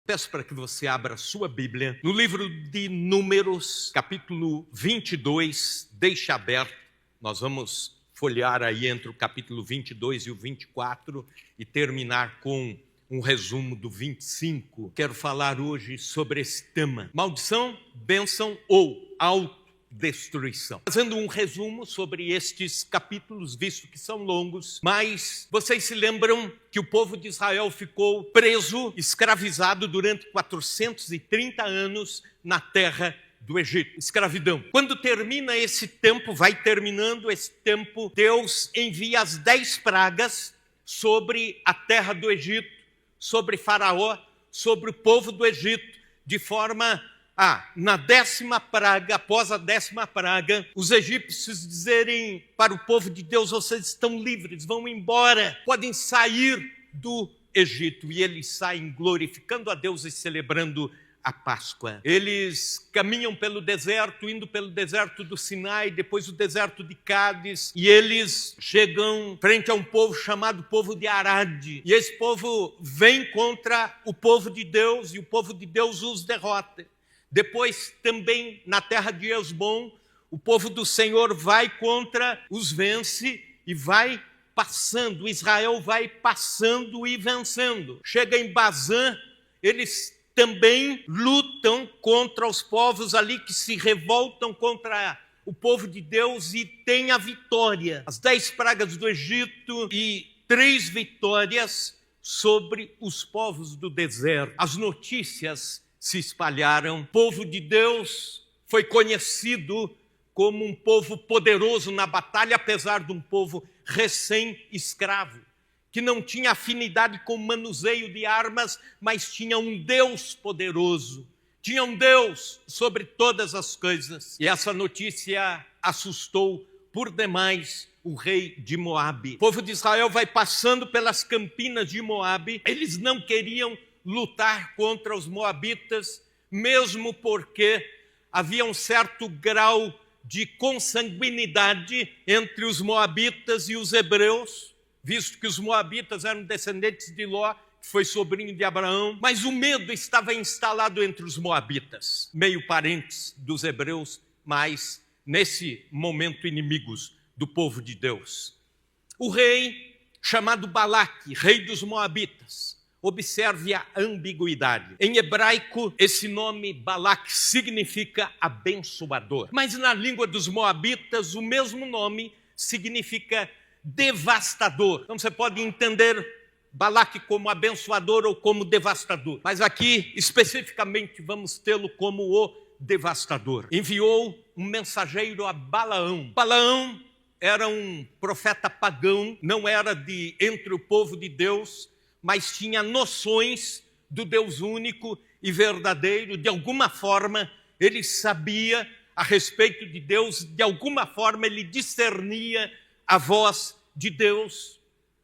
Peço para que você abra a sua Bíblia no livro de Números, capítulo 22, deixe aberto. Nós vamos folhear aí entre o capítulo 22 e o 24 e terminar com um resumo do 25. Quero falar hoje sobre esse tema: maldição, bênção ou autodestruição. Fazendo um resumo sobre estes capítulos, visto que são longos, mas vocês se lembram que o povo de Israel ficou preso, escravizado durante 430 anos na terra do Egito, escravidão. Quando termina esse tempo, vai terminando esse tempo, Deus envia as 10 pragas sobre a terra do Egito, sobre Faraó, sobre o povo do Egito, de forma na 10ª praga, após a 10ª praga, os egípcios dizerem para o povo de Deus: vocês estão livres, vão embora, podem sair do Egito. E eles saem glorificando a Deus e celebrando a Páscoa. Eles caminham pelo deserto, indo pelo deserto do Sinai, depois o deserto de Cádiz, e eles chegam frente a um povo chamado povo de Arade. E esse povo vem contra o povo de Deus, e o povo de Deus os derrota. Depois, também na terra de Esbom, o povo do Senhor vai contra, os vence e vai passando. Israel vai passando e vencendo. Chega em Bazã, eles também lutam contra os povos ali que se revoltam contra o povo de Deus e têm a vitória. As 10 pragas do Egito e 3 vitórias sobre os povos do deserto. As notícias se espalharam. O povo de Deus foi conhecido como um povo poderoso na batalha, apesar de um povo recém-escravo, que não tinha afinidade com o manuseio de armas, mas tinha um Deus poderoso, tinha um Deus sobre todas as coisas. E essa notícia assustou por demais o rei de Moabe. O povo de Israel vai passando pelas campinas de Moabe. Eles não queriam lutar contra os moabitas, mesmo porque havia um certo grau de consanguinidade entre os moabitas e os hebreus, visto que os moabitas eram descendentes de Ló, que foi sobrinho de Abraão. Mas o medo estava instalado entre os moabitas, meio parentes dos hebreus, mas nesse momento inimigos do povo de Deus. O rei, chamado Balaque, rei dos moabitas, observe a ambiguidade. Em hebraico, esse nome Balaque significa abençoador. Mas na língua dos moabitas, o mesmo nome significa devastador. Então você pode entender Balaque como abençoador ou como devastador. Mas aqui, especificamente, vamos tê-lo como o devastador. Enviou um mensageiro a Balaão. Balaão era um profeta pagão, não era de entre o povo de Deus, mas tinha noções do Deus único e verdadeiro. De alguma forma, ele sabia a respeito de Deus, de alguma forma ele discernia a voz de Deus,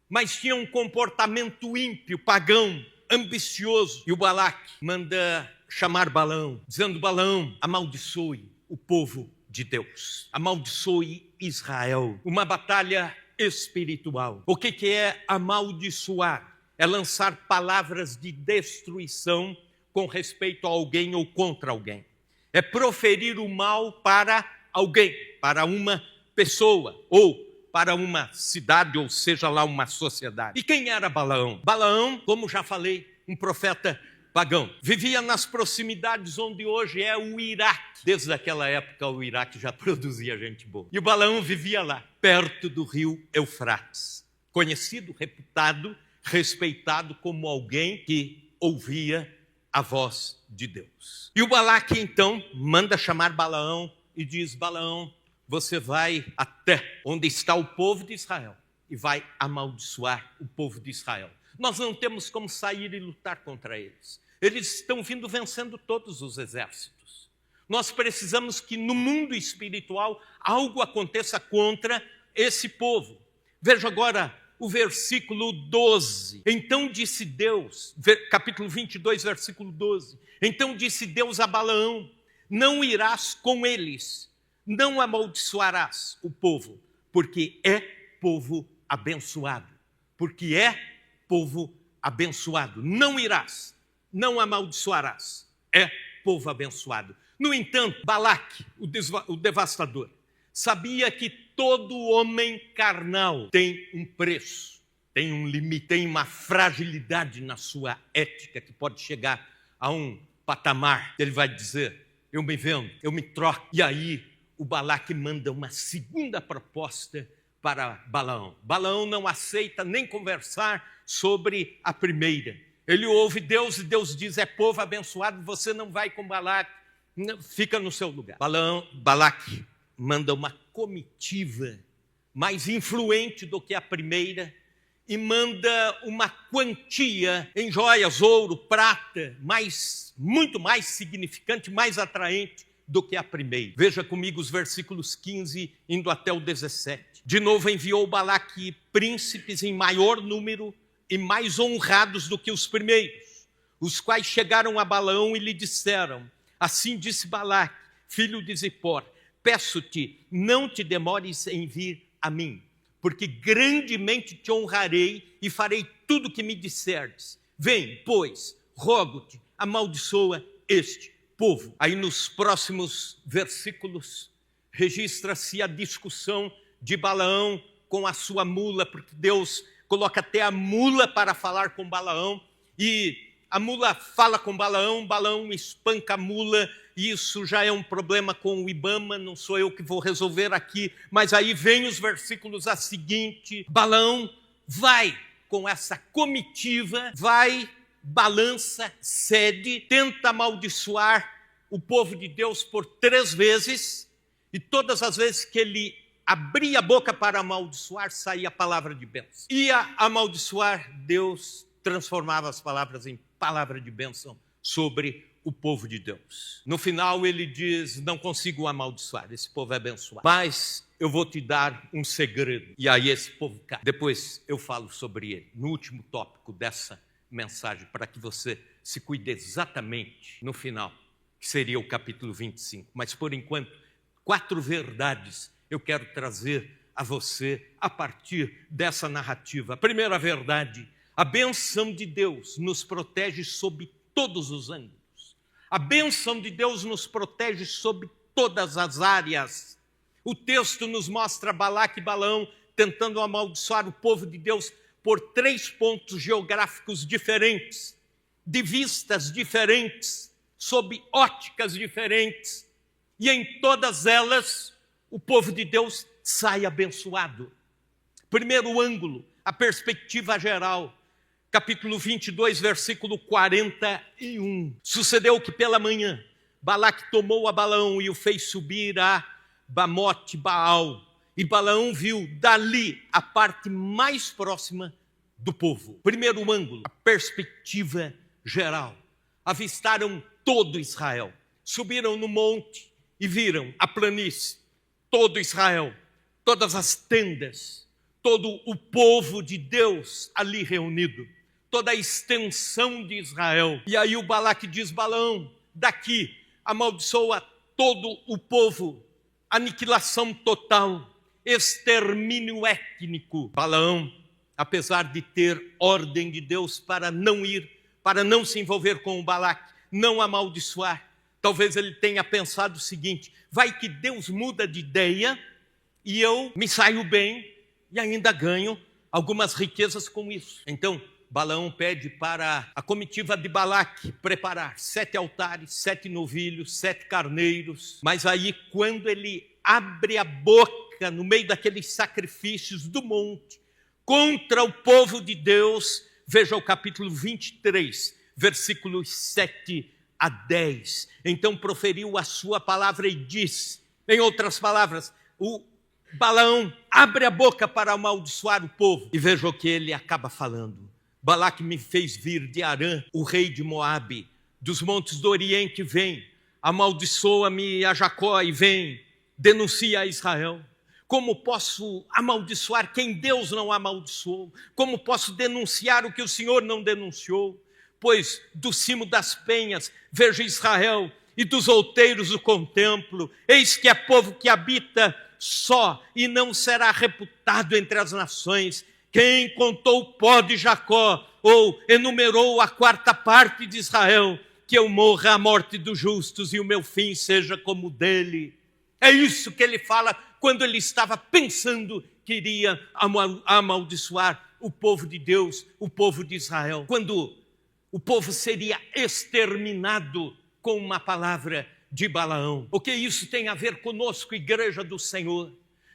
mas tinha um comportamento ímpio, pagão, ambicioso. E o Balaque manda chamar Balaão, dizendo: Balaão, amaldiçoe o povo de Deus, amaldiçoe Israel. Uma batalha espiritual. O que é amaldiçoar? É lançar palavras de destruição com respeito a alguém ou contra alguém. É proferir o mal para alguém, para uma pessoa ou para uma cidade, ou seja lá, uma sociedade. E quem era Balaão? Balaão, como já falei, um profeta pagão. Vivia nas proximidades onde hoje é o Iraque. Desde aquela época o Iraque já produzia gente boa. E o Balaão vivia lá, perto do rio Eufrates. Conhecido, reputado, respeitado como alguém que ouvia a voz de Deus. E o Balaque então manda chamar Balaão e diz: Balaão, você vai até onde está o povo de Israel e vai amaldiçoar o povo de Israel. Nós não temos como sair e lutar contra eles. Eles estão vindo vencendo todos os exércitos. Nós precisamos que no mundo espiritual algo aconteça contra esse povo. Veja agora o versículo 12. Então disse Deus, capítulo 22, versículo 12. Então disse Deus a Balaão: não irás com eles, não amaldiçoarás o povo, porque é povo abençoado. Porque é povo abençoado. Não irás, não amaldiçoarás. É povo abençoado. No entanto, Balaque, o devastador, sabia que todo homem carnal tem um preço, tem um limite, tem uma fragilidade na sua ética que pode chegar a um patamar. Ele vai dizer, eu me vendo, eu me troco. E aí o Balaque manda uma segunda proposta para Balaão. Balaão não aceita nem conversar sobre a primeira. Ele ouve Deus e Deus diz, é povo abençoado, você não vai com Balaque, fica no seu lugar. Balaque manda uma comitiva mais influente do que a primeira e manda uma quantia em joias, ouro, prata, muito mais significante, mais atraente do que a primeira. Veja comigo os versículos 15 indo até o 17. De novo enviou Balaque príncipes em maior número e mais honrados do que os primeiros, os quais chegaram a Balaão e lhe disseram, assim disse Balaque, filho de Zippor, peço-te, não te demores em vir a mim, porque grandemente te honrarei e farei tudo o que me disserdes. Vem, pois, rogo-te, amaldiçoa este povo. Aí nos próximos versículos registra-se a discussão de Balaão com a sua mula, porque Deus coloca até a mula para falar com Balaão, e a mula fala com Balaão, Balaão espanca a mula, e isso já é um problema com o Ibama, não sou eu que vou resolver aqui, mas aí vem os versículos a seguinte, Balaão vai com essa comitiva, vai, balança, cede, tenta amaldiçoar o povo de Deus por 3 vezes, e todas as vezes que ele abria a boca para amaldiçoar, saía a palavra de bênção. Ia amaldiçoar, Deus transformava as palavras em palavra de bênção sobre o povo de Deus. No final ele diz, não consigo amaldiçoar, esse povo é abençoado, mas eu vou te dar um segredo. E aí esse povo cai. Depois eu falo sobre ele, no último tópico dessa mensagem, para que você se cuide exatamente no final, que seria o capítulo 25. Mas por enquanto, 4 verdades eu quero trazer a você a partir dessa narrativa. A primeira verdade, a bênção de Deus nos protege sob todos os ângulos. A bênção de Deus nos protege sob todas as áreas. O texto nos mostra Balaque e Balaão tentando amaldiçoar o povo de Deus por 3 pontos geográficos diferentes, de vistas diferentes, sob óticas diferentes. E em todas elas, o povo de Deus sai abençoado. Primeiro ângulo, a perspectiva geral. Capítulo 22, versículo 41. Sucedeu que pela manhã, Balaque tomou a Balaão e o fez subir a Bamote Baal. E Balaão viu dali a parte mais próxima do povo. Primeiro ângulo, a perspectiva geral. Avistaram todo Israel. Subiram no monte e viram a planície. Todo Israel, todas as tendas, todo o povo de Deus ali reunido, toda a extensão de Israel. E aí o Balaque diz, Balaão, daqui amaldiçoa todo o povo, aniquilação total, extermínio étnico. Balaão, apesar de ter ordem de Deus para não ir, para não se envolver com o Balaque, não amaldiçoar, talvez ele tenha pensado o seguinte, vai que Deus muda de ideia e eu me saio bem e ainda ganho algumas riquezas com isso. Então, Balaão pede para a comitiva de Balaque preparar 7 altares, 7 novilhos, 7 carneiros. Mas aí, quando ele abre a boca no meio daqueles sacrifícios do monte contra o povo de Deus, veja o capítulo 23, versículos 7 a 10. Então proferiu a sua palavra e disse, em outras palavras, o Balaão abre a boca para amaldiçoar o povo. E veja o que ele acaba falando. Balaque me fez vir de Arã, o rei de Moabe, dos montes do Oriente vem, amaldiçoa-me a Jacó e vem, denuncia a Israel. Como posso amaldiçoar quem Deus não amaldiçoou? Como posso denunciar o que o Senhor não denunciou? Pois do cimo das penhas vejo Israel e dos outeiros o contemplo. Eis que é povo que habita só e não será reputado entre as nações. Quem contou o pó de Jacó, ou enumerou a quarta parte de Israel, que eu morra a morte dos justos e o meu fim seja como o dele. É isso que ele fala quando ele estava pensando que iria amaldiçoar o povo de Deus, o povo de Israel. Quando o povo seria exterminado com uma palavra de Balaão. O que isso tem a ver conosco, igreja do Senhor?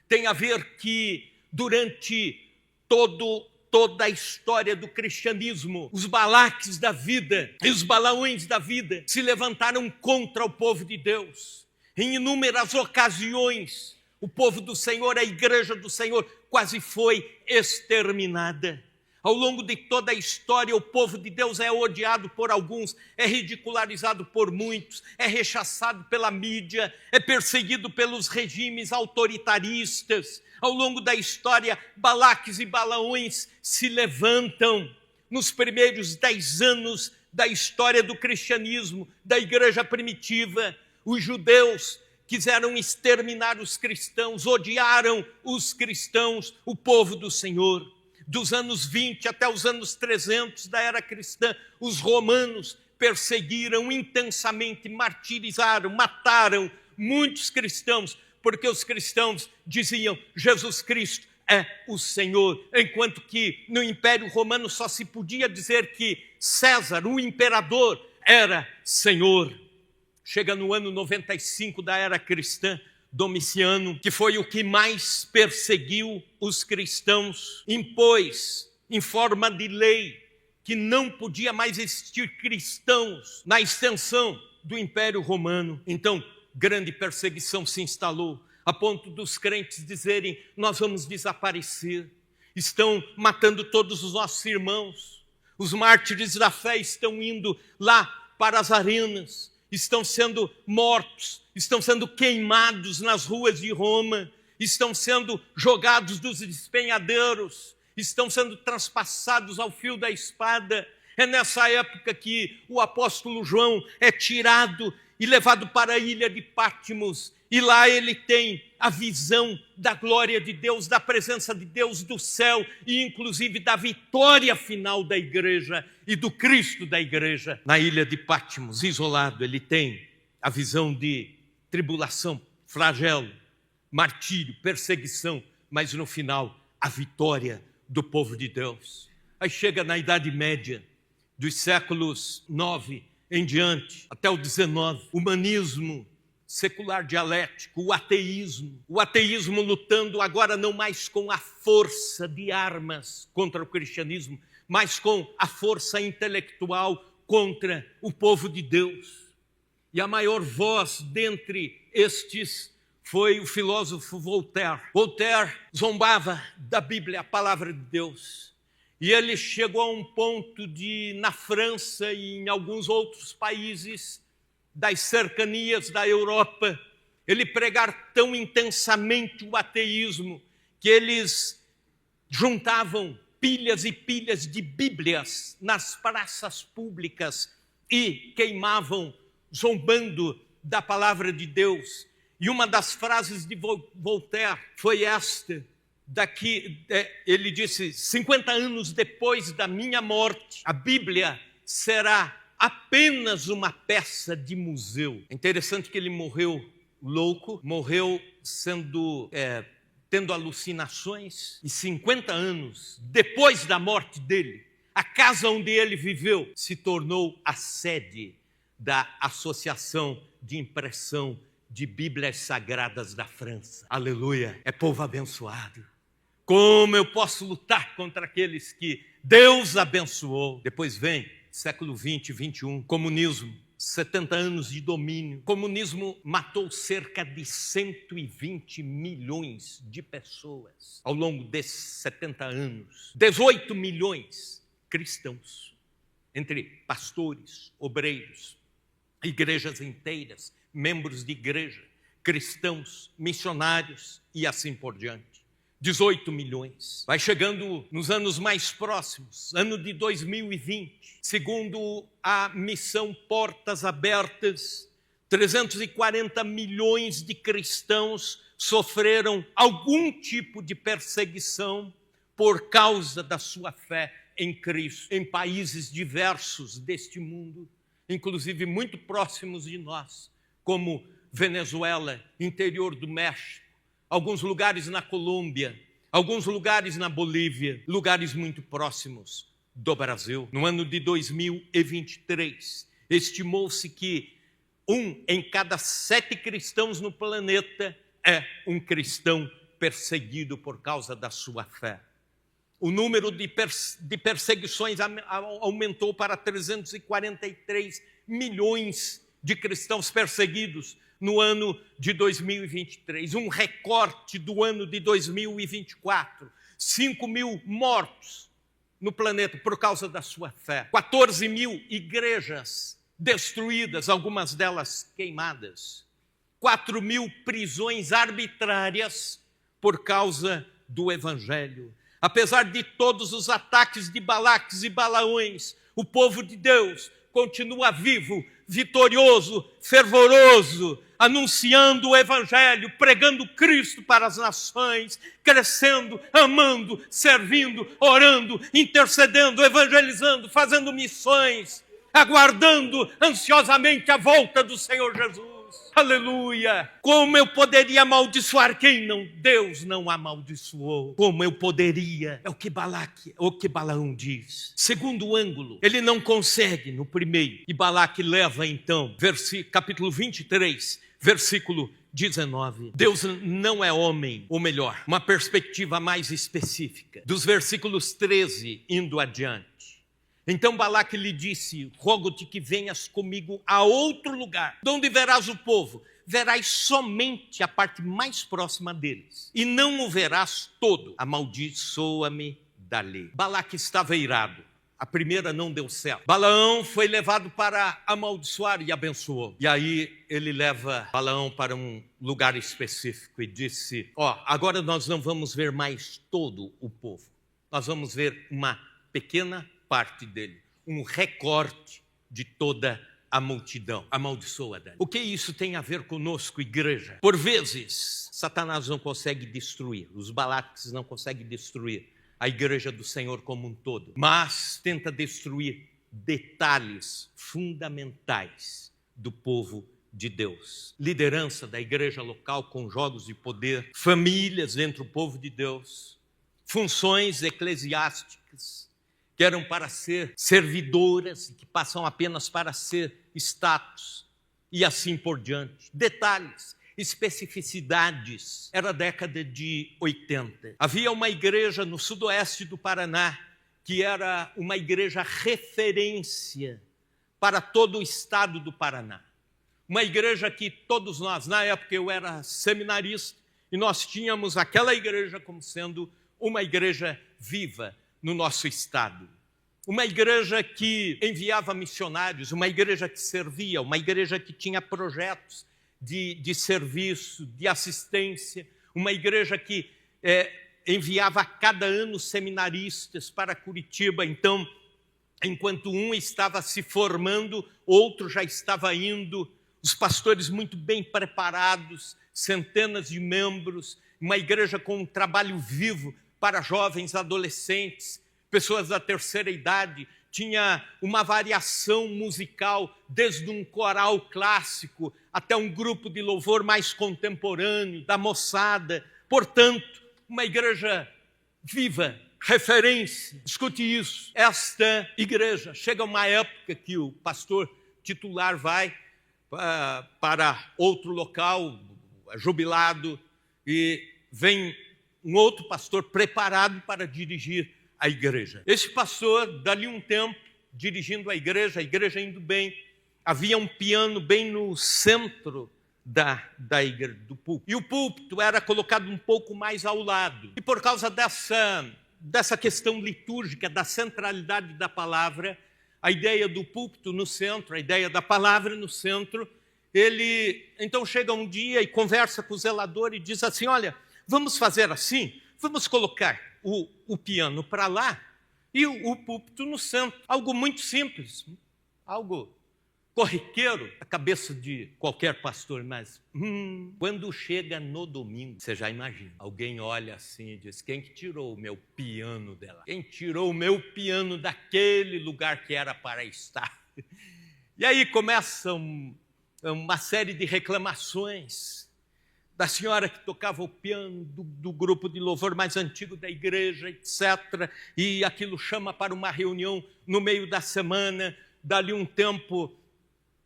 Tem a ver que durante toda a história do cristianismo, os Balaques da vida e os Balaões da vida se levantaram contra o povo de Deus. Em inúmeras ocasiões, o povo do Senhor, a igreja do Senhor, quase foi exterminada. Ao longo de toda a história, o povo de Deus é odiado por alguns, é ridicularizado por muitos, é rechaçado pela mídia, é perseguido pelos regimes autoritaristas. Ao longo da história, Balaques e Balaões se levantam. Nos primeiros 10 anos da história do cristianismo, da igreja primitiva, os judeus quiseram exterminar os cristãos, odiaram os cristãos, o povo do Senhor. Dos anos 20 até os anos 300 da era cristã, os romanos perseguiram intensamente, martirizaram, mataram muitos cristãos, porque os cristãos diziam: Jesus Cristo é o Senhor, enquanto que no Império Romano só se podia dizer que César, o imperador, era Senhor. Chega no ano 95 da era cristã, Domiciano, que foi o que mais perseguiu os cristãos, impôs em forma de lei que não podia mais existir cristãos na extensão do Império Romano. Então, grande perseguição se instalou, a ponto dos crentes dizerem: nós vamos desaparecer, estão matando todos os nossos irmãos, os mártires da fé estão indo lá para as arenas, estão sendo mortos, estão sendo queimados nas ruas de Roma, estão sendo jogados dos despenhadeiros, estão sendo transpassados ao fio da espada. É nessa época que o apóstolo João é tirado e levado para a ilha de Patmos, e lá ele tem a visão da glória de Deus, da presença de Deus, do céu, e inclusive da vitória final da igreja e do Cristo da igreja. Na ilha de Patmos, isolado, ele tem a visão de tribulação, flagelo, martírio, perseguição, mas no final, a vitória do povo de Deus. Aí chega na Idade Média, dos séculos 9 em diante, até o 19, humanismo secular dialético, o ateísmo lutando agora não mais com a força de armas contra o cristianismo, mas com a força intelectual contra o povo de Deus. E a maior voz dentre estes foi o filósofo Voltaire. Voltaire zombava da Bíblia, a palavra de Deus. E ele chegou a um ponto de, na França e em alguns outros países das cercanias da Europa, ele pregar tão intensamente o ateísmo que eles juntavam pilhas e pilhas de Bíblias nas praças públicas e queimavam, zombando da palavra de Deus. E uma das frases de Voltaire foi esta, ele disse: 50 anos depois da minha morte, a Bíblia será apenas uma peça de museu. É interessante que ele morreu louco, morreu tendo alucinações, e 50 anos depois da morte dele, a casa onde ele viveu se tornou a sede da Associação de Impressão de Bíblias Sagradas da França. Aleluia! É povo abençoado. Como eu posso lutar contra aqueles que Deus abençoou? Depois vem século 20, 21, comunismo, 70 anos de domínio. O comunismo matou cerca de 120 milhões de pessoas ao longo desses 70 anos. 18 milhões cristãos, entre pastores, obreiros, igrejas inteiras, membros de igreja, cristãos, missionários e assim por diante. 18 milhões. Vai chegando nos anos mais próximos, ano de 2020, segundo a missão Portas Abertas, 340 milhões de cristãos sofreram algum tipo de perseguição por causa da sua fé em Cristo, em países diversos deste mundo, inclusive muito próximos de nós, como Venezuela, interior do México, alguns lugares na Colômbia, alguns lugares na Bolívia, lugares muito próximos do Brasil. No ano de 2023, estimou-se que 1 em cada 7 cristãos no planeta é um cristão perseguido por causa da sua fé. O número de perseguições aumentou para 343 milhões de cristãos perseguidos no ano de 2023. Um recorte do ano de 2024. 5 mil mortos no planeta por causa da sua fé. 14 mil igrejas destruídas, algumas delas queimadas. 4 mil prisões arbitrárias por causa do Evangelho. Apesar de todos os ataques de Balaques e Balaões, o povo de Deus continua vivo, vitorioso, fervoroso, anunciando o Evangelho, pregando Cristo para as nações, crescendo, amando, servindo, orando, intercedendo, evangelizando, fazendo missões, aguardando ansiosamente a volta do Senhor Jesus. Aleluia! Como eu poderia amaldiçoar quem Deus não amaldiçoou? Como eu poderia? É o que Balaão diz. Segundo ângulo, ele não consegue no primeiro. E Balaque leva então, capítulo 23, versículo 19. Deus não é homem, ou melhor, uma perspectiva mais específica. Dos versículos 13 indo adiante. Então Balaque lhe disse: rogo-te que venhas comigo a outro lugar, de onde verás o povo. Verás somente a parte mais próxima deles, e não o verás todo. Amaldiçoa-me dali. Balaque estava irado. A primeira não deu certo. Balaão foi levado para amaldiçoar e abençoou. E aí ele leva Balaão para um lugar específico e disse: agora nós não vamos ver mais todo o povo. Nós vamos ver uma pequena parte dele, um recorte de toda a multidão. Amaldiçoa dele. O que isso tem a ver conosco, igreja? Por vezes, Satanás não consegue destruir, os Balaques não conseguem destruir a igreja do Senhor como um todo, mas tenta destruir detalhes fundamentais do povo de Deus. Liderança da igreja local com jogos de poder, famílias dentro do povo de Deus, funções eclesiásticas, que eram para ser servidoras, que passam apenas para ser status, e assim por diante. Detalhes, especificidades. Era a década de 80. Havia uma igreja no sudoeste do Paraná, que era uma igreja referência para todo o estado do Paraná. Uma igreja que todos nós, na época eu era seminarista, e nós tínhamos aquela igreja como sendo uma igreja viva no nosso estado. Uma igreja que enviava missionários, uma igreja que servia, uma igreja que tinha projetos de serviço, de assistência, uma igreja que enviava a cada ano seminaristas para Curitiba. Então, enquanto um estava se formando, outro já estava indo, os pastores muito bem preparados, centenas de membros, uma igreja com um trabalho vivo para jovens, adolescentes, pessoas da terceira idade. Tinha uma variação musical, desde um coral clássico até um grupo de louvor mais contemporâneo, da moçada. Portanto, uma igreja viva, referência. Escute isso, esta igreja, chega uma época que o pastor titular vai para outro local, jubilado, e vem um outro pastor preparado para dirigir a igreja. Esse pastor, dali um tempo, dirigindo a igreja indo bem, havia um piano bem no centro da igreja, do púlpito. E o púlpito era colocado um pouco mais ao lado. E por causa dessa questão litúrgica, da centralidade da palavra, a ideia do púlpito no centro, a ideia da palavra no centro, ele então chega um dia e conversa com o zelador e diz assim: olha, vamos fazer assim, vamos colocar o piano para lá e o púlpito no centro. Algo muito simples, algo corriqueiro, a cabeça de qualquer pastor, mas quando chega no domingo, você já imagina, alguém olha assim e diz: quem que tirou o meu piano dela? Quem tirou o meu piano daquele lugar que era para estar? E aí começa uma série de reclamações da senhora que tocava o piano do grupo de louvor mais antigo da igreja, etc. E aquilo chama para uma reunião no meio da semana. Dali um tempo,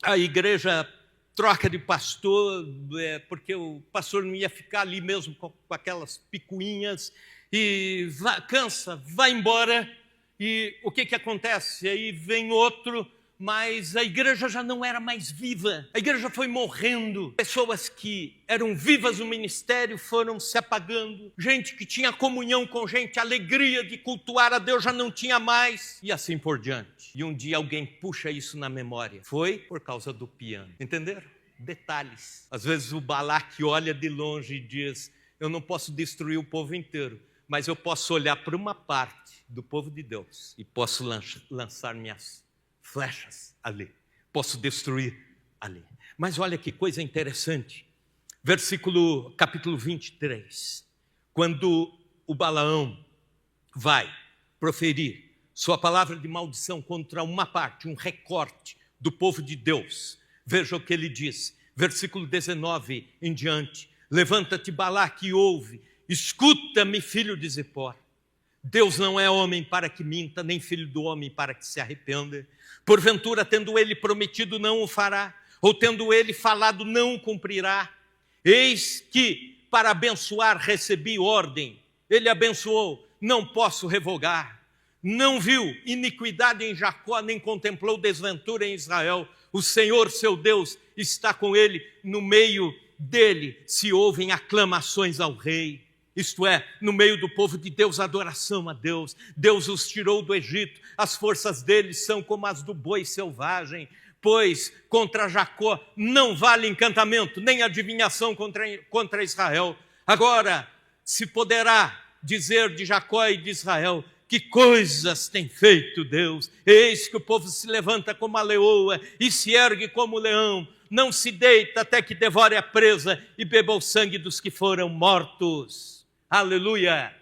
a igreja troca de pastor, porque o pastor não ia ficar ali mesmo com aquelas picuinhas, e cansa, vai embora. E o que acontece? Aí vem outro, mas a igreja já não era mais viva, a igreja foi morrendo, pessoas que eram vivas no ministério foram se apagando, gente que tinha comunhão com gente, alegria de cultuar a Deus já não tinha mais, e assim por diante. E um dia alguém puxa isso na memória, foi por causa do piano, entenderam? Detalhes. Às vezes o Balaque olha de longe e diz: eu não posso destruir o povo inteiro, mas eu posso olhar para uma parte do povo de Deus e posso lançar minhas flechas ali, posso destruir ali. Mas olha que coisa interessante, capítulo 23, quando o Balaão vai proferir sua palavra de maldição contra uma parte, um recorte do povo de Deus, veja o que ele diz, versículo 19 em diante: levanta-te, Balaque, e ouve, escuta-me, filho de Zippor. Deus não é homem para que minta, nem filho do homem para que se arrependa. Porventura, tendo ele prometido, não o fará, ou tendo ele falado, não o cumprirá. Eis que, para abençoar, recebi ordem. Ele abençoou, não posso revogar. Não viu iniquidade em Jacó, nem contemplou desventura em Israel. O Senhor, seu Deus, está com ele, no meio dele se ouvem aclamações ao rei. Isto é, no meio do povo de Deus, adoração a Deus. Deus os tirou do Egito, as forças deles são como as do boi selvagem, pois contra Jacó não vale encantamento, nem adivinhação contra Israel. Agora se poderá dizer de Jacó e de Israel: que coisas tem feito Deus! Eis que o povo se levanta como a leoa e se ergue como o leão, não se deita até que devore a presa e beba o sangue dos que foram mortos. Aleluia!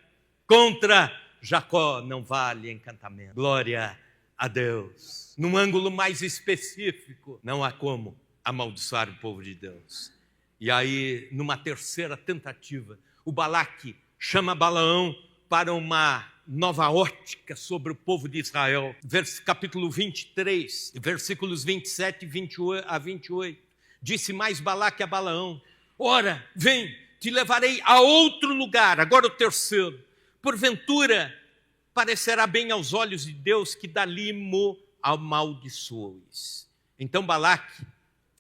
Contra Jacó não vale encantamento. Glória a Deus. Num ângulo mais específico, não há como amaldiçoar o povo de Deus. E aí, numa terceira tentativa, o Balaque chama Balaão para uma nova ótica sobre o povo de Israel. Capítulo 23, versículos 27 a 28. Disse mais Balaque a Balaão: ora, vem, te levarei a outro lugar. Agora o terceiro. Porventura, parecerá bem aos olhos de Deus que dali mo amaldiçoes. Então Balaque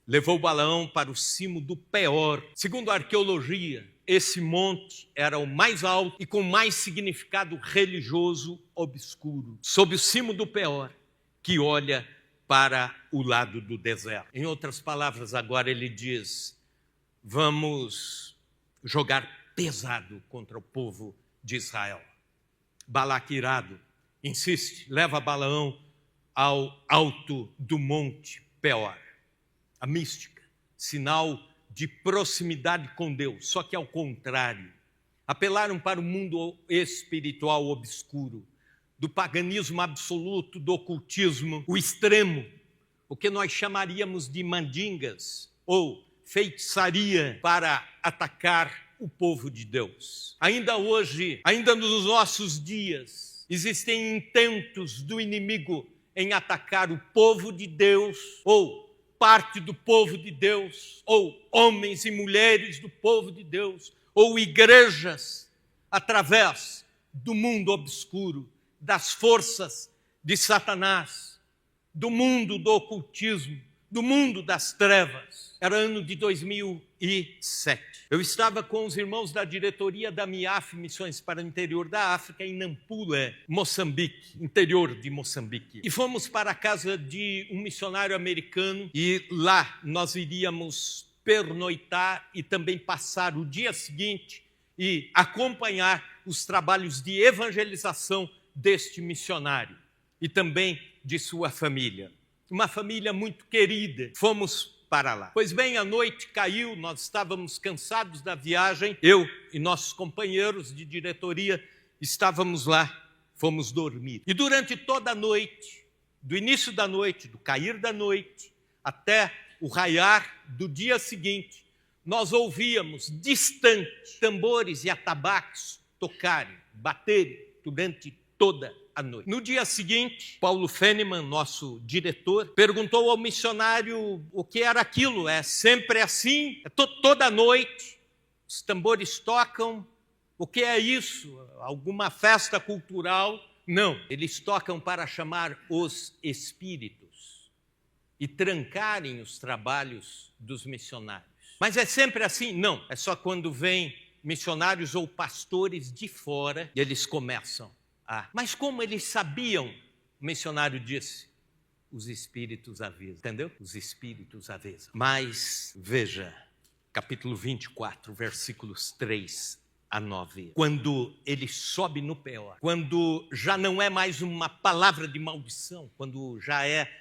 levou Balaão para o cimo do Peor. Segundo a arqueologia, esse monte era o mais alto e com mais significado religioso obscuro. Sob o cimo do Peor, que olha para o lado do deserto. Em outras palavras, agora ele diz: vamos jogar pesado contra o povo de Israel. Balaque, irado, insiste, leva Balaão ao alto do monte Peor. A mística, sinal de proximidade com Deus, só que ao contrário. Apelaram para o mundo espiritual obscuro, do paganismo absoluto, do ocultismo, o extremo, o que nós chamaríamos de mandingas ou feitiçaria, para atacar o povo de Deus. Ainda hoje, ainda nos nossos dias, existem intentos do inimigo em atacar o povo de Deus, ou parte do povo de Deus, ou homens e mulheres do povo de Deus, ou igrejas, através do mundo obscuro, das forças de Satanás, do mundo do ocultismo, do mundo das trevas. Era ano de 2007. Eu estava com os irmãos da diretoria da MIAF, Missões para o Interior da África, em Nampula, Moçambique, interior de Moçambique. E fomos para a casa de um missionário americano e lá nós iríamos pernoitar e também passar o dia seguinte e acompanhar os trabalhos de evangelização deste missionário e também de sua família. uma família muito querida. Fomos para lá. Pois bem, a noite caiu, nós estávamos cansados da viagem, eu e nossos companheiros de diretoria estávamos lá, fomos dormir. E durante toda a noite, do início da noite, do cair da noite, até o raiar do dia seguinte, nós ouvíamos distante tambores e atabaques tocarem, baterem durante toda a noite. No dia seguinte, Paulo Feneman, nosso diretor, perguntou ao missionário o que era aquilo. É sempre assim? É toda noite? Os tambores tocam? O que é isso? Alguma festa cultural? Não, eles tocam para chamar os espíritos e trancarem os trabalhos dos missionários. Mas é sempre assim? Não, é só quando vêm missionários ou pastores de fora e eles começam. Mas como eles sabiam, o missionário disse, os espíritos avisam, entendeu? Os espíritos avisam. Mas veja, capítulo 24, versículos 3 a 9. Quando ele sobe no Peor, quando já não é mais uma palavra de maldição, quando já é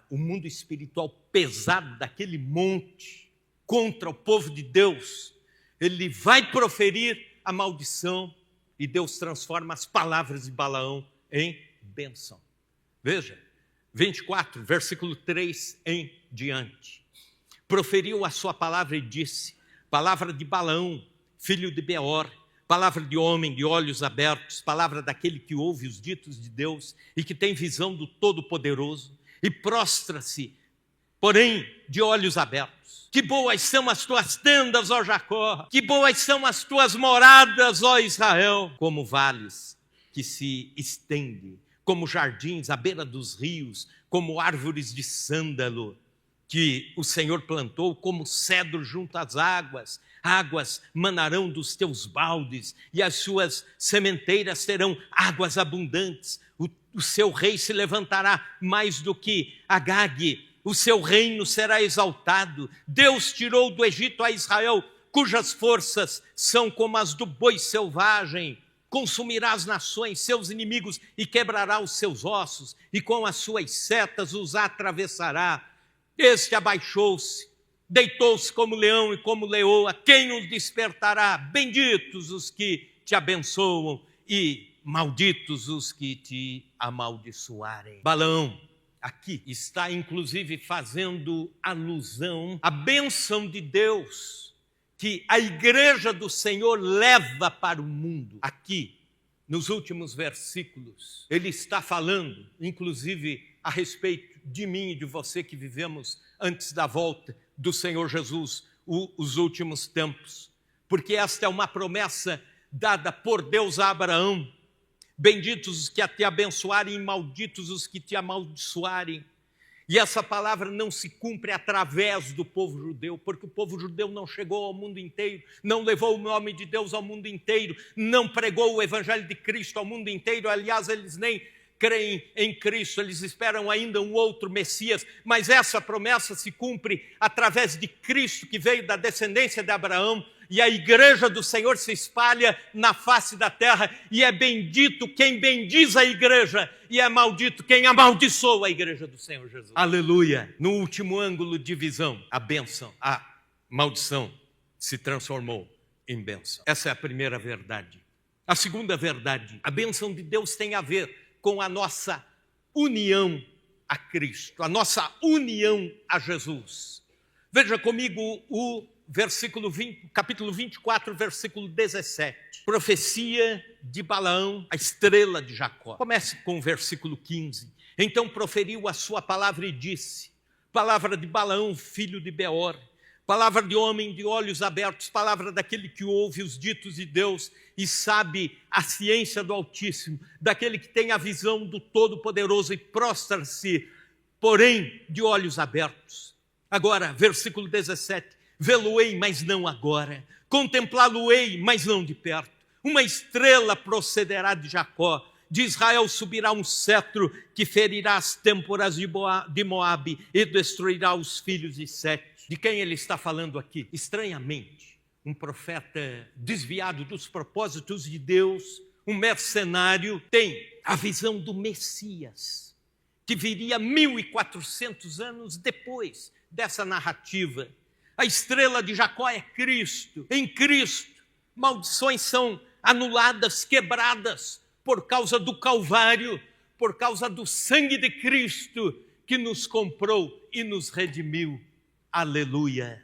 o mundo espiritual pesado daquele monte contra o povo de Deus, ele vai proferir a maldição e Deus transforma as palavras de Balaão em bênção. Veja, 24, versículo 3 em diante. Proferiu a sua palavra e disse, palavra de Balaão, filho de Beor, palavra de homem de olhos abertos, palavra daquele que ouve os ditos de Deus e que tem visão do Todo-Poderoso e prostra-se, porém de olhos abertos. Que boas são as tuas tendas, ó Jacó, que boas são as tuas moradas, ó Israel, como vales que se estendem, como jardins à beira dos rios, como árvores de sândalo que o Senhor plantou, como cedro junto às águas. Águas manarão dos teus baldes e as suas sementeiras terão águas abundantes. O seu rei se levantará mais do que Agag, o seu reino será exaltado. Deus tirou do Egito a Israel, cujas forças são como as do boi selvagem. Consumirá as nações, seus inimigos, e quebrará os seus ossos, e com as suas setas os atravessará. Este abaixou-se, deitou-se como leão e como leoa. Quem o despertará? Benditos os que te abençoam e malditos os que te amaldiçoarem. Balaão aqui está inclusive fazendo alusão à bênção de Deus que a igreja do Senhor leva para o mundo. Aqui, nos últimos versículos, ele está falando, inclusive, a respeito de mim e de você que vivemos antes da volta do Senhor Jesus, os últimos tempos. Porque esta é uma promessa dada por Deus a Abraão. Benditos os que te abençoarem e malditos os que te amaldiçoarem. E essa palavra não se cumpre através do povo judeu, porque o povo judeu não chegou ao mundo inteiro, não levou o nome de Deus ao mundo inteiro, não pregou o evangelho de Cristo ao mundo inteiro. Aliás, eles nem creem em Cristo, eles esperam ainda um outro Messias, mas essa promessa se cumpre através de Cristo, que veio da descendência de Abraão, e a igreja do Senhor se espalha na face da terra, e é bendito quem bendiz a igreja, e é maldito quem amaldiçoa a igreja do Senhor Jesus. Aleluia! No último ângulo de visão, a bênção, a maldição se transformou em bênção. Essa é a primeira verdade. A segunda verdade, a bênção de Deus tem a ver com a nossa união a Cristo, a nossa união a Jesus. Veja comigo o capítulo 24, versículo 17. Profecia de Balaão, a estrela de Jacó. Comece com o versículo 15. Então proferiu a sua palavra e disse, palavra de Balaão, filho de Beor, palavra de homem de olhos abertos, palavra daquele que ouve os ditos de Deus e sabe a ciência do Altíssimo, daquele que tem a visão do Todo-Poderoso e prostra-se, porém, de olhos abertos. Agora, versículo 17. Vê-lo-ei, mas não agora. Contemplá-lo-ei, mas não de perto. Uma estrela procederá de Jacó. De Israel subirá um cetro que ferirá as têmporas de Moabe e destruirá os filhos de Sete. De quem ele está falando aqui? Estranhamente, um profeta desviado dos propósitos de Deus, um mercenário, tem a visão do Messias, que viria 1400 anos depois dessa narrativa. A estrela de Jacó é Cristo. Em Cristo, maldições são anuladas, quebradas por causa do Calvário, por causa do sangue de Cristo que nos comprou e nos redimiu. Aleluia!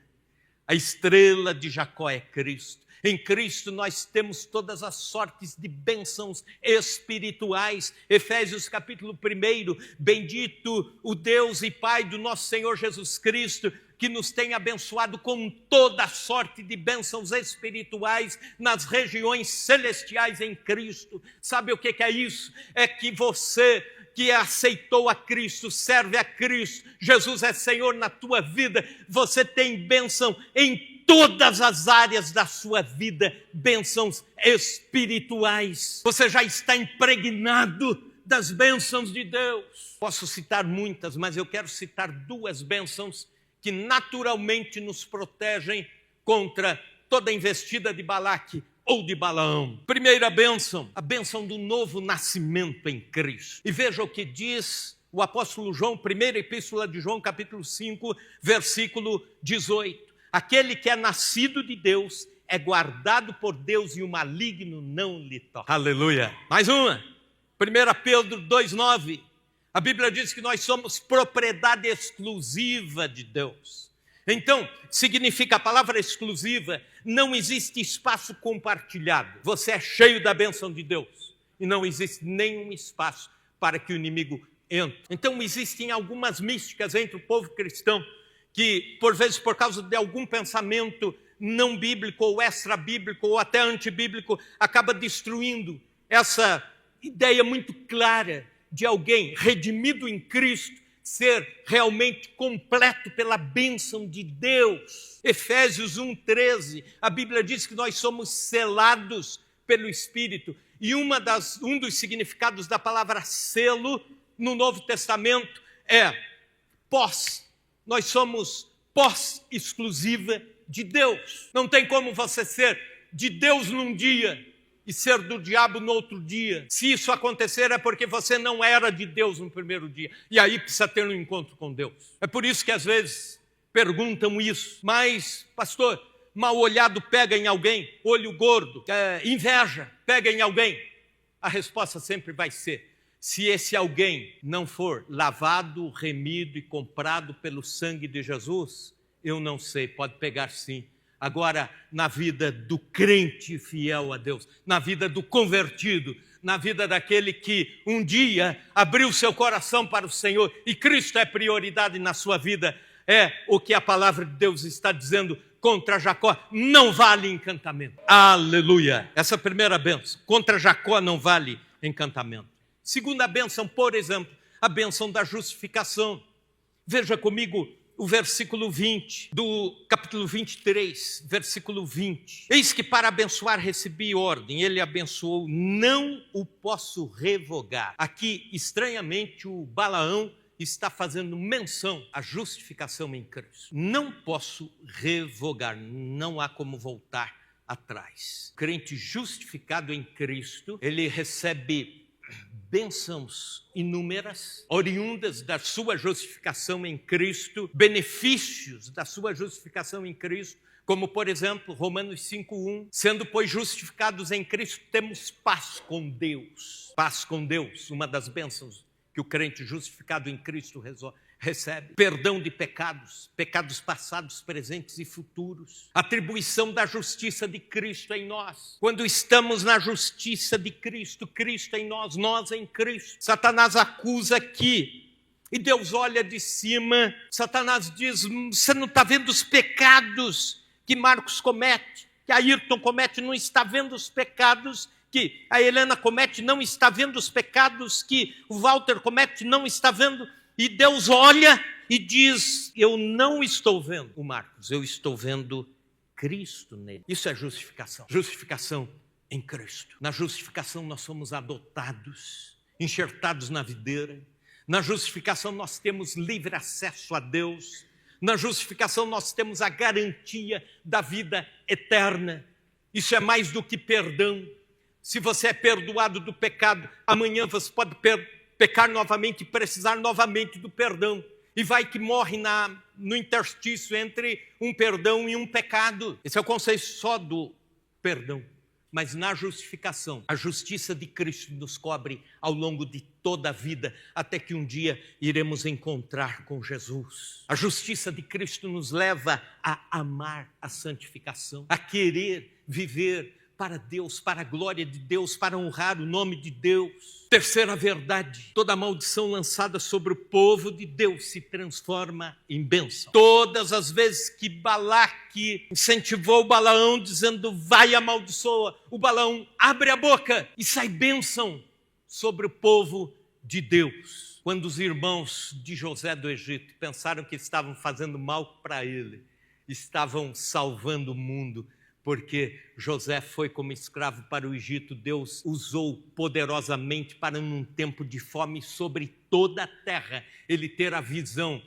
A estrela de Jacó é Cristo. Em Cristo nós temos todas as sortes de bênçãos espirituais. Efésios capítulo 1, bendito o Deus e Pai do nosso Senhor Jesus Cristo, que nos tem abençoado com toda a sorte de bênçãos espirituais nas regiões celestiais em Cristo. Sabe o que é isso? É que você que aceitou a Cristo, serve a Cristo, Jesus é Senhor na tua vida, você tem bênção em todas as áreas da sua vida, bênçãos espirituais. Você já está impregnado das bênçãos de Deus. Posso citar muitas, mas eu quero citar 2 bênçãos que naturalmente nos protegem contra toda investida de Balaque ou de Balaão. Primeira bênção, a bênção do novo nascimento em Cristo. E veja o que diz o apóstolo João, primeira epístola de João, capítulo 5, versículo 18. Aquele que é nascido de Deus é guardado por Deus e o maligno não lhe toca. Aleluia. Mais uma. 1 Pedro 2,9. A Bíblia diz que nós somos propriedade exclusiva de Deus. Então, significa a palavra exclusiva, não existe espaço compartilhado. Você é cheio da bênção de Deus e não existe nenhum espaço para que o inimigo entre. Então, existem algumas místicas entre o povo cristão que, por vezes, por causa de algum pensamento não bíblico ou extra-bíblico ou até antibíblico, acaba destruindo essa ideia muito clara de alguém redimido em Cristo ser realmente completo pela bênção de Deus. Efésios 1,13, a Bíblia diz que nós somos selados pelo Espírito. E um dos significados da palavra selo no Novo Testamento é posse. Nós somos posse exclusiva de Deus. Não tem como você ser de Deus num dia e ser do diabo no outro dia. Se isso acontecer é porque você não era de Deus no primeiro dia. E aí precisa ter um encontro com Deus. É por isso que às vezes perguntam isso. Mas, pastor, mal olhado pega em alguém, olho gordo, inveja pega em alguém. A resposta sempre vai ser: se esse alguém não for lavado, remido e comprado pelo sangue de Jesus, eu não sei, pode pegar sim. Agora, na vida do crente fiel a Deus, na vida do convertido, na vida daquele que um dia abriu seu coração para o Senhor e Cristo é prioridade na sua vida, é o que a palavra de Deus está dizendo contra Jacó: não vale encantamento. Aleluia! Essa primeira bênção, contra Jacó não vale encantamento. Segunda bênção, por exemplo, a bênção da justificação. Veja comigo o versículo 20 do capítulo 23, versículo 20. Eis que para abençoar recebi ordem, ele abençoou, não o posso revogar. Aqui, estranhamente, o Balaão está fazendo menção à justificação em Cristo. Não posso revogar, não há como voltar atrás. O crente justificado em Cristo, ele recebe bênçãos inúmeras, oriundas da sua justificação em Cristo, benefícios da sua justificação em Cristo, como, por exemplo, Romanos 5,1, sendo, pois, justificados em Cristo, temos paz com Deus. Paz com Deus, uma das bênçãos que o crente justificado em Cristo recebe. Perdão de pecados, pecados passados, presentes e futuros. Atribuição da justiça de Cristo em nós. Quando estamos na justiça de Cristo, Cristo em nós, nós em Cristo. Satanás acusa aqui, e Deus olha de cima. Satanás diz: você não está vendo os pecados que Marcos comete, que Ayrton comete, não está vendo os pecados que a Helena comete, não está vendo os pecados que o Walter comete, não está vendo. E Deus olha e diz: eu não estou vendo o Marcos, eu estou vendo Cristo nele. Isso é justificação. Justificação em Cristo. Na justificação nós somos adotados, enxertados na videira. Na justificação nós temos livre acesso a Deus. Na justificação nós temos a garantia da vida eterna. Isso é mais do que perdão. Se você é perdoado do pecado, amanhã você pode pecar novamente e precisar novamente do perdão. E vai que morre no interstício entre um perdão e um pecado. Esse é o conceito só do perdão. Mas na justificação, a justiça de Cristo nos cobre ao longo de toda a vida, até que um dia iremos encontrar com Jesus. A justiça de Cristo nos leva a amar a santificação, a querer viver para Deus, para a glória de Deus, para honrar o nome de Deus. Terceira verdade, toda maldição lançada sobre o povo de Deus se transforma em bênção. Todas as vezes que Balaque incentivou Balaão dizendo, vai amaldiçoa, o Balaão abre a boca e sai bênção sobre o povo de Deus. Quando os irmãos de José do Egito pensaram que estavam fazendo mal para ele, estavam salvando o mundo, porque José foi como escravo para o Egito, Deus usou poderosamente para, num tempo de fome sobre toda a terra, ele ter a visão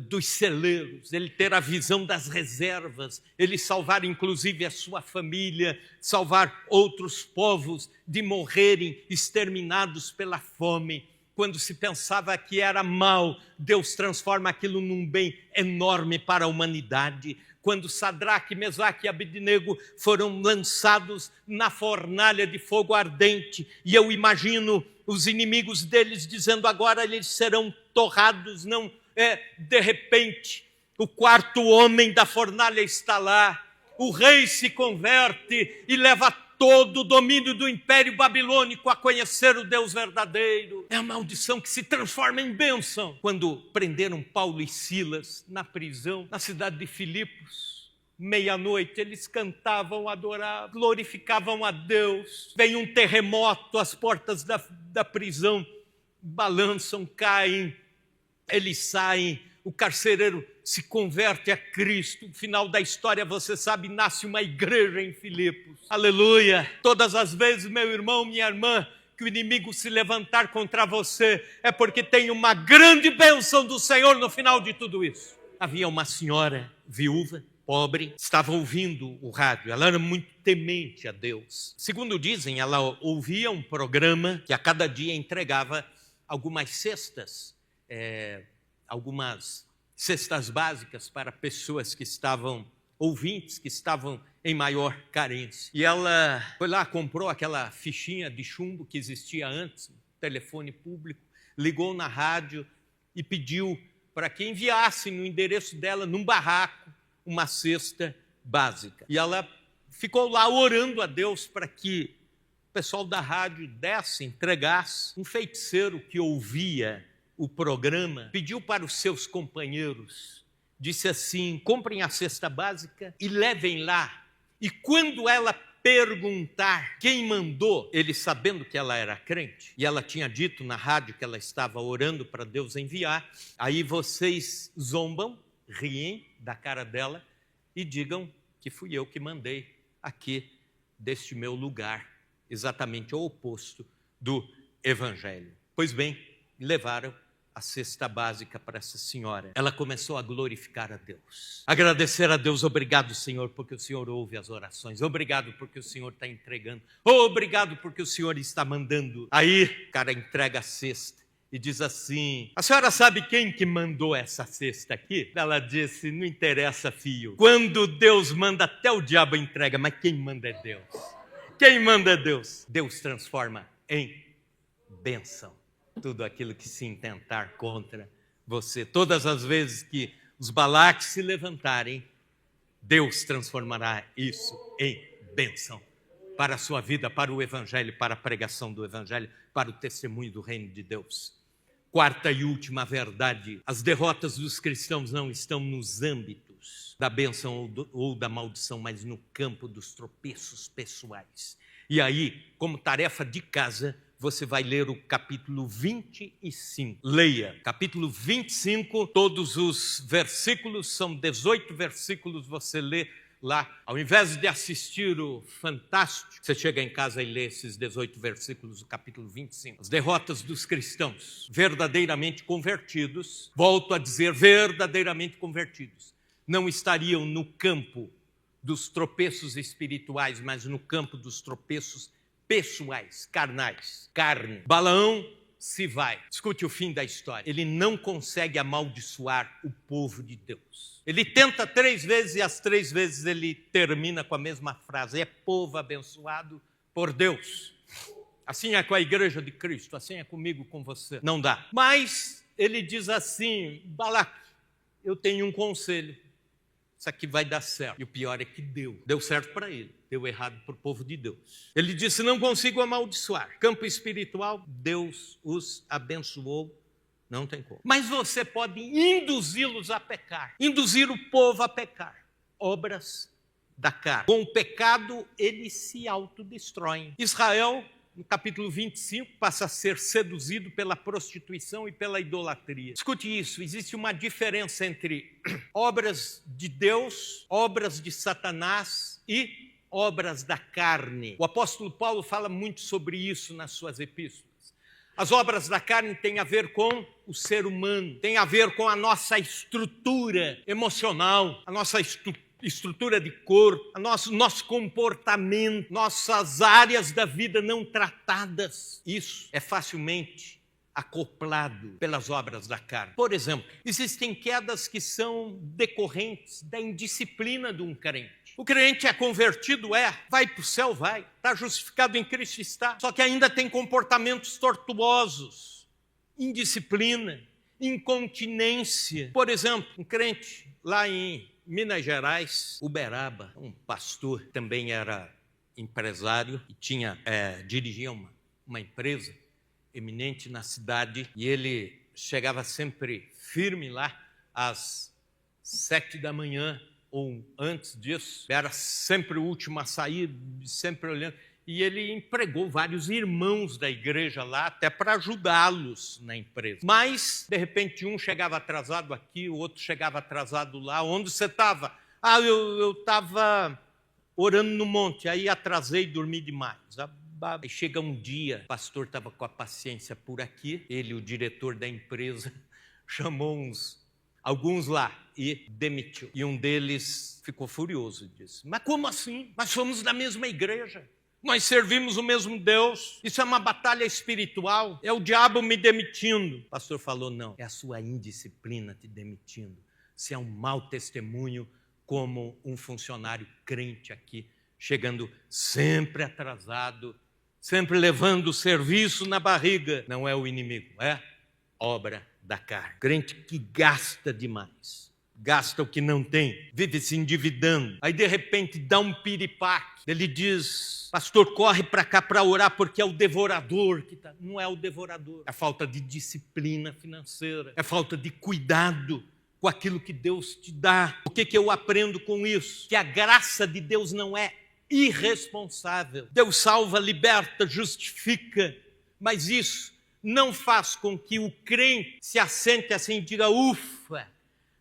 dos celeiros, ele ter a visão das reservas, ele salvar inclusive a sua família, salvar outros povos de morrerem exterminados pela fome. Quando se pensava que era mal, Deus transforma aquilo num bem enorme para a humanidade. Quando Sadraque, Mesaque e Abednego foram lançados na fornalha de fogo ardente, e eu imagino os inimigos deles dizendo, agora eles serão torrados, não de repente, o quarto homem da fornalha está lá, o rei se converte e leva todo o domínio do Império Babilônico a conhecer o Deus verdadeiro. É a maldição que se transforma em bênção. Quando prenderam Paulo e Silas na prisão, na cidade de Filipos, meia-noite, eles cantavam, adoravam, glorificavam a Deus. Vem um terremoto, as portas da prisão balançam, caem, eles saem, o carcereiro se converte a Cristo. No final da história, você sabe, nasce uma igreja em Filipos. Aleluia! Todas as vezes, meu irmão, minha irmã, que o inimigo se levantar contra você, é porque tem uma grande bênção do Senhor no final de tudo isso. Havia uma senhora viúva, pobre, estava ouvindo o rádio. Ela era muito temente a Deus. Segundo dizem, ela ouvia um programa que a cada dia entregava algumas cestas, algumas cestas básicas para pessoas que estavam, ouvintes, que estavam em maior carência. E ela foi lá, comprou aquela fichinha de chumbo que existia antes, um telefone público, ligou na rádio e pediu para que enviasse no endereço dela, num barraco, uma cesta básica. E ela ficou lá orando a Deus para que o pessoal da rádio desse, entregasse. Um feiticeiro que ouvia o programa pediu para os seus companheiros, disse assim, comprem a cesta básica e levem lá. E quando ela perguntar quem mandou, ele sabendo que ela era crente, e ela tinha dito na rádio que ela estava orando para Deus enviar, aí vocês zombam, riem da cara dela e digam que fui eu que mandei aqui deste meu lugar, exatamente o oposto do Evangelho. Pois bem, levaram a cesta básica para essa senhora. Ela começou a glorificar a Deus, agradecer a Deus. Obrigado, Senhor, porque o Senhor ouve as orações. Obrigado porque o Senhor está entregando. Obrigado porque o Senhor está mandando. Aí o cara entrega a cesta e diz assim, a senhora sabe quem que mandou essa cesta aqui? Ela disse, não interessa, filho. Quando Deus manda, até o diabo entrega, mas quem manda é Deus. Quem manda é Deus. Deus transforma em bênção tudo aquilo que se intentar contra você. Todas as vezes que os Balaques se levantarem, Deus transformará isso em bênção para a sua vida, para o Evangelho, para a pregação do Evangelho, para o testemunho do reino de Deus. Quarta e última verdade, as derrotas dos cristãos não estão nos âmbitos da bênção ou da maldição, mas no campo dos tropeços pessoais. E aí, como tarefa de casa, você vai ler o capítulo 25. Leia, capítulo 25, todos os versículos, são 18 versículos, você lê lá. Ao invés de assistir o Fantástico, você chega em casa e lê esses 18 versículos do capítulo 25. As derrotas dos cristãos verdadeiramente convertidos, volto a dizer, verdadeiramente convertidos, não estariam no campo dos tropeços espirituais, mas no campo dos tropeços pessoais, carnais, carne. Balaão se vai. Escute o fim da história. Ele não consegue amaldiçoar o povo de Deus. Ele tenta 3 vezes e as 3 vezes ele termina com a mesma frase: é povo abençoado por Deus. Assim é com a igreja de Cristo, assim é comigo, com você. Não dá. Mas ele diz assim: Balaque, eu tenho um conselho. Isso aqui vai dar certo. E o pior é que deu certo para ele, deu errado para o povo de Deus. Ele disse: não consigo amaldiçoar. Campo espiritual, Deus os abençoou, não tem como. Mas você pode induzi-los a pecar, induzir o povo a pecar. Obras da carne. Com o pecado, eles se autodestroem. Israel, no capítulo 25, passa a ser seduzido pela prostituição e pela idolatria. Escute isso, existe uma diferença entre obras de Deus, obras de Satanás e obras da carne. O apóstolo Paulo fala muito sobre isso nas suas epístolas. As obras da carne têm a ver com o ser humano, têm a ver com a nossa estrutura emocional, a nossa estrutura de corpo, nosso comportamento, nossas áreas da vida não tratadas. Isso é facilmente acoplado pelas obras da carne. Por exemplo, existem quedas que são decorrentes da indisciplina de um crente. O crente é convertido, vai para o céu, vai. Está justificado em Cristo, está. Só que ainda tem comportamentos tortuosos, indisciplina, incontinência. Por exemplo, um crente lá em Minas Gerais, Uberaba, um pastor, também era empresário e dirigia uma empresa eminente na cidade, e ele chegava sempre firme lá às 7 da manhã ou antes disso, era sempre o último a sair, sempre olhando. E ele empregou vários irmãos da igreja lá, até para ajudá-los na empresa. Mas, de repente, um chegava atrasado aqui, o outro chegava atrasado lá. Onde você estava? Eu estava orando no monte, aí atrasei e dormi demais. Aí chega um dia, o pastor estava com a paciência por aqui, ele, o diretor da empresa, chamou alguns lá e demitiu. E um deles ficou furioso e disse: mas como assim? Nós somos da mesma igreja. Nós servimos o mesmo Deus. Isso é uma batalha espiritual. É o diabo me demitindo. O pastor falou: não, é a sua indisciplina te demitindo. Você é um mau testemunho como um funcionário crente aqui, chegando sempre atrasado, sempre levando o serviço na barriga. Não é o inimigo, é obra da carne. Crente que gasta demais. Gasta o que não tem, vive se endividando. Aí, de repente, dá um piripaque. Ele diz: pastor, corre para cá para orar porque é o devorador que está. Não é o devorador. É falta de disciplina financeira. É falta de cuidado com aquilo que Deus te dá. O que eu aprendo com isso? Que a graça de Deus não é irresponsável. Deus salva, liberta, justifica. Mas isso não faz com que o crente se assente assim e diga: ufa,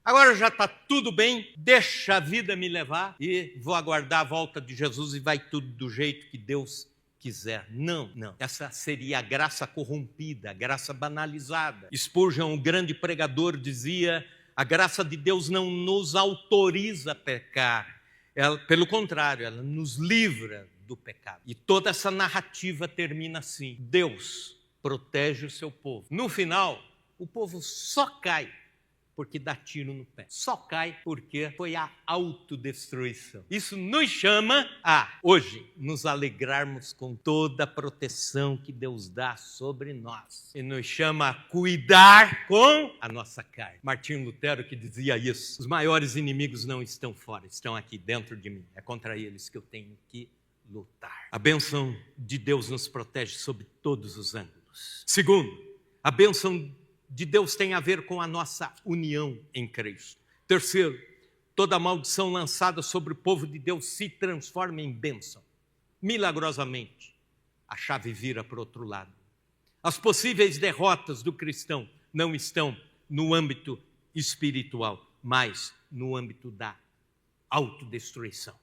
agora já está tudo bem, deixa a vida me levar e vou aguardar a volta de Jesus e vai tudo do jeito que Deus quiser. Não. Essa seria a graça corrompida, a graça banalizada. Spurgeon, o grande pregador, dizia: a graça de Deus não nos autoriza a pecar. Pelo contrário, ela nos livra do pecado. E toda essa narrativa termina assim: Deus protege o seu povo. No final, o povo só cai porque dá tiro no pé. Só cai porque foi a autodestruição. Isso nos chama a, hoje, nos alegrarmos com toda a proteção que Deus dá sobre nós. E nos chama a cuidar com a nossa carne. Martinho Lutero que dizia isso: os maiores inimigos não estão fora, estão aqui dentro de mim. É contra eles que eu tenho que lutar. A bênção de Deus nos protege sob todos os ângulos. Segundo, a bênção de Deus tem a ver com a nossa união em Cristo. Terceiro, toda maldição lançada sobre o povo de Deus se transforma em bênção. Milagrosamente, a chave vira para o outro lado. As possíveis derrotas do cristão não estão no âmbito espiritual, mas no âmbito da autodestruição.